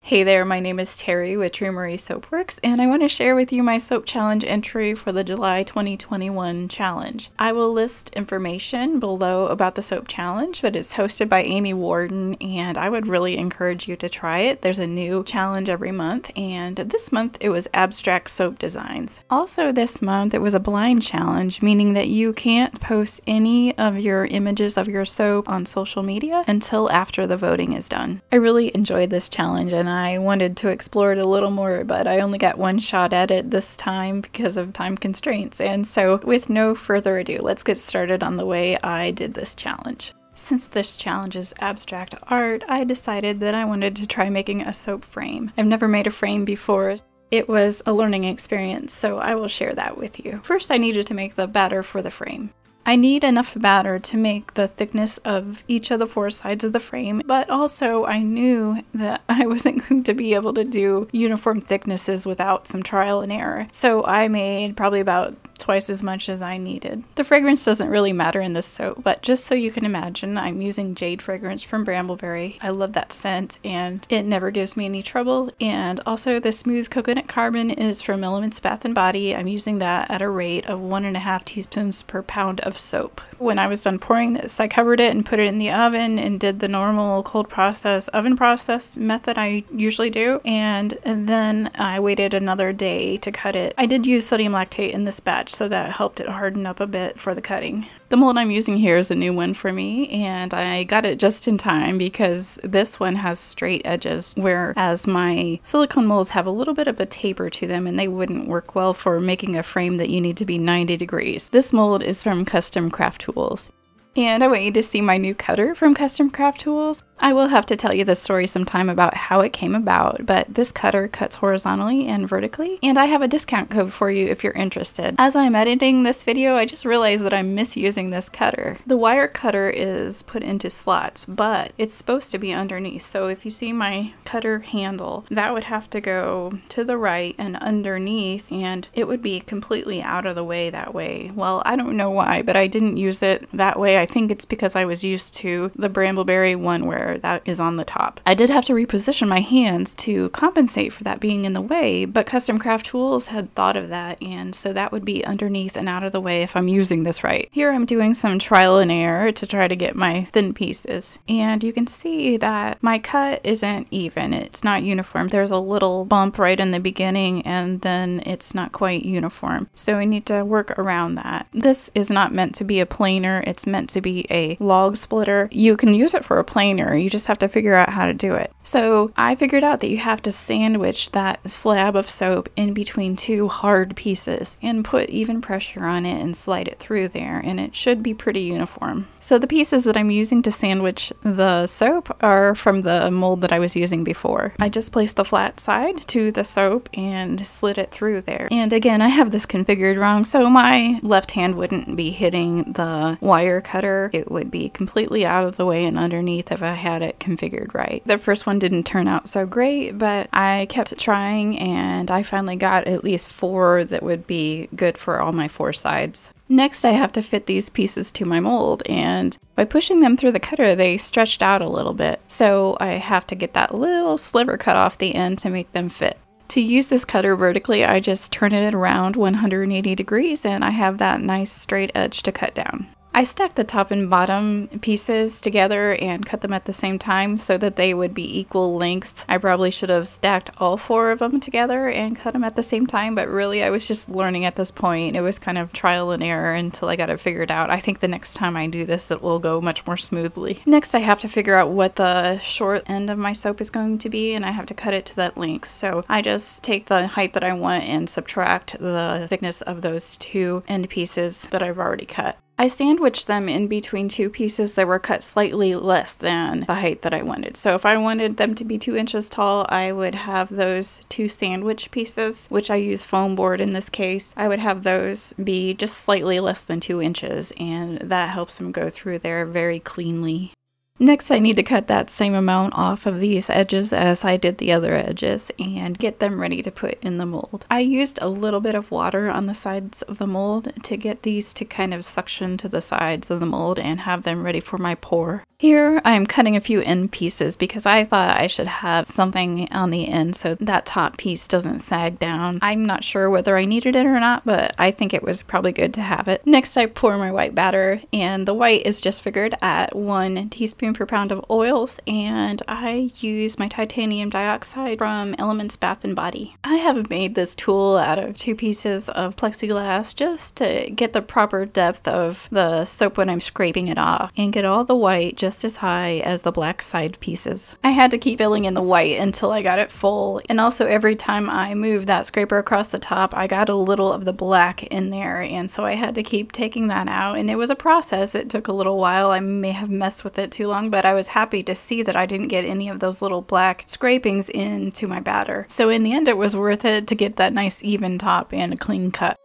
Hey there, my name is Terry with True Marie Soapworks, and I want to share with you my soap challenge entry for the July 2021 challenge. I will list information below about the soap challenge, but it's hosted by Amy Warden, and I would really encourage you to try it. There's a new challenge every month, and this month it was abstract soap designs. Also this month it was a blind challenge, meaning that you can't post any of your images of your soap on social media until after the voting is done. I really enjoyed this challenge, and I wanted to explore it a little more, but I only got one shot at it this time because of time constraints. And so with no further ado, let's get started on the way I did this challenge. Since this challenge is abstract art, I decided that I wanted to try making a soap frame. I've never made a frame before. It was a learning experience, so I will share that with you. First, I needed to make the batter for the frame. I need enough batter to make the thickness of each of the four sides of the frame, but also I knew that I wasn't going to be able to do uniform thicknesses without some trial and error. So I made probably about twice as much as I needed. The fragrance doesn't really matter in this soap, but just so you can imagine, I'm using Jade fragrance from Brambleberry. I love that scent and it never gives me any trouble. And also the Smooth Coconut Carbon is from Elements Bath & Body. I'm using that at a rate of 1.5 teaspoons per pound of soap. When I was done pouring this, I covered it and put it in the oven and did the normal cold process, oven process method I usually do. And then I waited another day to cut it. I did use sodium lactate in this batch, so that helped it harden up a bit for the cutting. The mold I'm using here is a new one for me, and I got it just in time because this one has straight edges, whereas my silicone molds have a little bit of a taper to them and they wouldn't work well for making a frame that you need to be 90 degrees. This mold is from Custom Craft Tools. And I want you to see my new cutter from Custom Craft Tools. I will have to tell you the story sometime about how it came about, but this cutter cuts horizontally and vertically, and I have a discount code for you if you're interested. As I'm editing this video, I just realized that I'm misusing this cutter. The wire cutter is put into slots, but it's supposed to be underneath, so if you see my cutter handle, that would have to go to the right and underneath, and it would be completely out of the way that way. Well, I don't know why, but I didn't use it that way. I think it's because I was used to the Brambleberry one where that is on the top. I did have to reposition my hands to compensate for that being in the way, but Custom Craft Tools had thought of that, and so that would be underneath and out of the way if I'm using this right. Here I'm doing some trial and error to try to get my thin pieces, and you can see that my cut isn't even. It's not uniform. There's a little bump right in the beginning, and then it's not quite uniform. So I need to work around that. This is not meant to be a planer. It's meant to be a log splitter. You can use it for a planer. You just have to figure out how to do it. So I figured out that you have to sandwich that slab of soap in between two hard pieces and put even pressure on it and slide it through there, and it should be pretty uniform. So the pieces that I'm using to sandwich the soap are from the mold that I was using before. I just placed the flat side to the soap and slid it through there. And again, I have this configured wrong, so my left hand wouldn't be hitting the wire cutter. It would be completely out of the way and underneath if I had it configured right. The first one didn't turn out so great, but I kept trying and I finally got at least 4 that would be good for all my 4 sides. Next, I have to fit these pieces to my mold, and by pushing them through the cutter, they stretched out a little bit. So I have to get that little sliver cut off the end to make them fit. To use this cutter vertically, I just turn it around 180 degrees and I have that nice straight edge to cut down. I stacked the top and bottom pieces together and cut them at the same time so that they would be equal lengths. I probably should have stacked all 4 of them together and cut them at the same time, but really I was just learning at this point. It was kind of trial and error until I got it figured out. I think the next time I do this it will go much more smoothly. Next, I have to figure out what the short end of my soap is going to be, and I have to cut it to that length. So I just take the height that I want and subtract the thickness of those 2 end pieces that I've already cut. I sandwiched them in between 2 pieces that were cut slightly less than the height that I wanted. So if I wanted them to be 2 inches tall, I would have those 2 sandwich pieces, which I use foam board in this case. I would have those be just slightly less than 2 inches, and that helps them go through there very cleanly. Next, I need to cut that same amount off of these edges as I did the other edges and get them ready to put in the mold. I used a little bit of water on the sides of the mold to get these to kind of suction to the sides of the mold and have them ready for my pour. Here, I'm cutting a few end pieces because I thought I should have something on the end so that top piece doesn't sag down. I'm not sure whether I needed it or not, but I think it was probably good to have it. Next, I pour my white batter, and the white is just figured at 1 teaspoon per pound of oils, and I use my titanium dioxide from Elements Bath & Body. I have made this tool out of 2 pieces of plexiglass just to get the proper depth of the soap when I'm scraping it off and get all the white just as high as the black side pieces. I had to keep filling in the white until I got it full, and also every time I moved that scraper across the top I got a little of the black in there, and so I had to keep taking that out, and it was a process. It took a little while. I may have messed with it too long, but I was happy to see that I didn't get any of those little black scrapings into my batter. So in the end it was worth it to get that nice even top and a clean cut.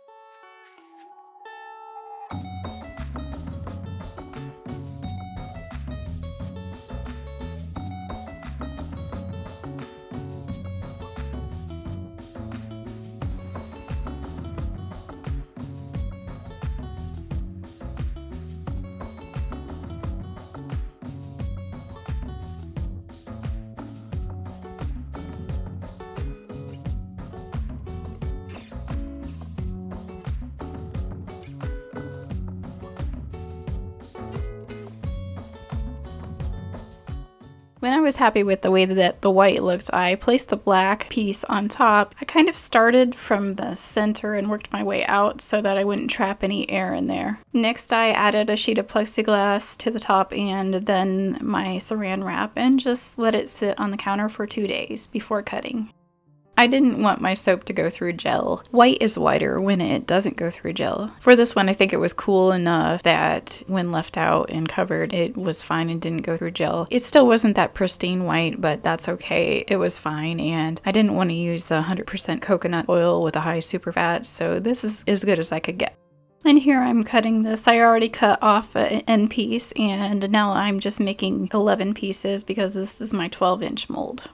When I was happy with the way that the white looked, I placed the black piece on top. I kind of started from the center and worked my way out so that I wouldn't trap any air in there. Next, I added a sheet of plexiglass to the top and then my saran wrap and just let it sit on the counter for 2 days before cutting. I didn't want my soap to go through gel. White is whiter when it doesn't go through gel. For this one, I think it was cool enough that when left out and covered, it was fine and didn't go through gel. It still wasn't that pristine white, but that's okay. It was fine, and I didn't want to use the 100% coconut oil with a high super fat, so this is as good as I could get. And here I'm cutting this. I already cut off an end piece, and now I'm just making 11 pieces because this is my 12-inch mold.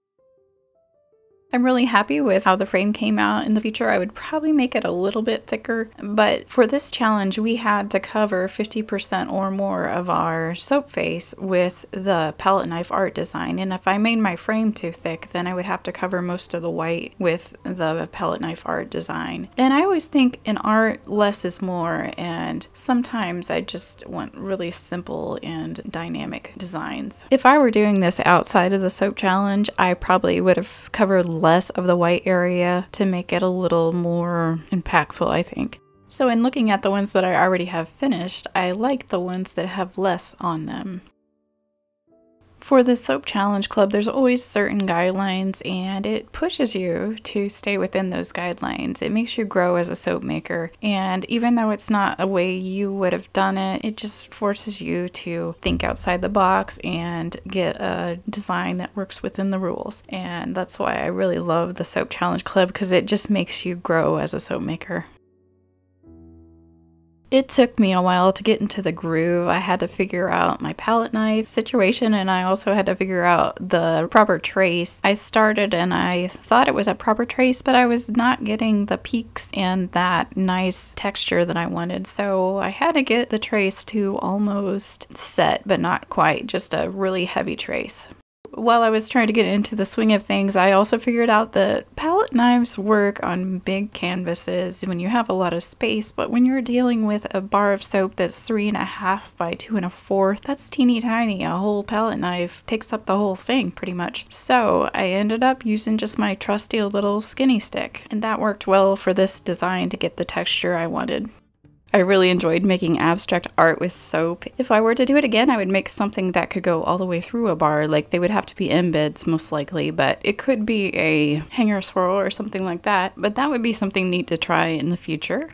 I'm really happy with how the frame came out. In the future, I would probably make it a little bit thicker, but for this challenge, we had to cover 50% or more of our soap face with the palette knife art design, and if I made my frame too thick, then I would have to cover most of the white with the palette knife art design. And I always think in art, less is more, and sometimes I just want really simple and dynamic designs. If I were doing this outside of the soap challenge, I probably would have covered less of the white area to make it a little more impactful, I think. So in looking at the ones that I already have finished, I like the ones that have less on them. For the Soap Challenge Club, there's always certain guidelines, and it pushes you to stay within those guidelines. It makes you grow as a soap maker, and even though it's not a way you would have done it, it just forces you to think outside the box and get a design that works within the rules. And that's why I really love the Soap Challenge Club, because it just makes you grow as a soap maker. It took me a while to get into the groove. I had to figure out my palette knife situation, and I also had to figure out the proper trace. I started and I thought it was a proper trace, but I was not getting the peaks and that nice texture that I wanted. So I had to get the trace to almost set, but not quite, just a really heavy trace. While I was trying to get into the swing of things, I also figured out that palette knives work on big canvases when you have a lot of space, but when you're dealing with a bar of soap that's 3.5 by 2 1/4, that's teeny tiny. A whole palette knife takes up the whole thing pretty much. So I ended up using just my trusty little skinny stick, and that worked well for this design to get the texture I wanted. I really enjoyed making abstract art with soap. If I were to do it again, I would make something that could go all the way through a bar. Like, they would have to be embeds most likely, but it could be a hanger swirl or something like that. But that would be something neat to try in the future.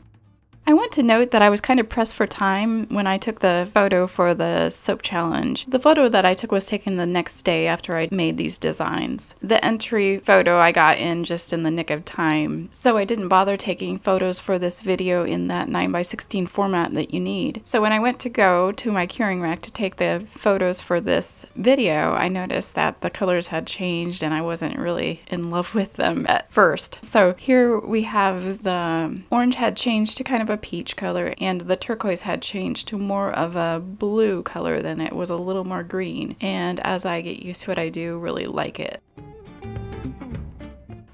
I want to note that I was kind of pressed for time when I took the photo for the soap challenge. The photo that I took was taken the next day after I made these designs. The entry photo I got in just in the nick of time, so I didn't bother taking photos for this video in that 9x16 format that you need. So when I went to go to my curing rack to take the photos for this video, I noticed that the colors had changed and I wasn't really in love with them at first. So here we have the orange had changed to kind of a peach color, and the turquoise had changed to more of a blue color than it was a little more green. And as I get used to it, I do really like it.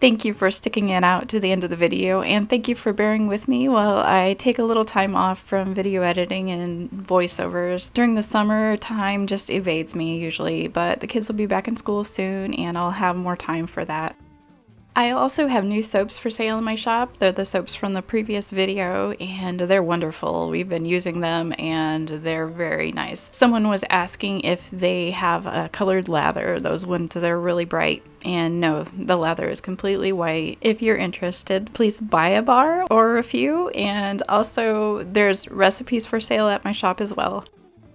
Thank you for sticking it out to the end of the video, and thank you for bearing with me while I take a little time off from video editing and voiceovers. During the summer, time just evades me usually, but the kids will be back in school soon and I'll have more time for that. I also have new soaps for sale in my shop. They're the soaps from the previous video and they're wonderful. We've been using them and they're very nice. Someone was asking if they have a colored lather, those ones that are really bright. And no, the lather is completely white. If you're interested, please buy a bar or a few, and also there's recipes for sale at my shop as well.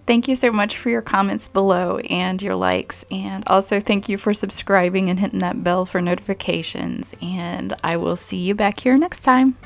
Thank you so much for your comments below and your likes, and also thank you for subscribing and hitting that bell for notifications, and I will see you back here next time.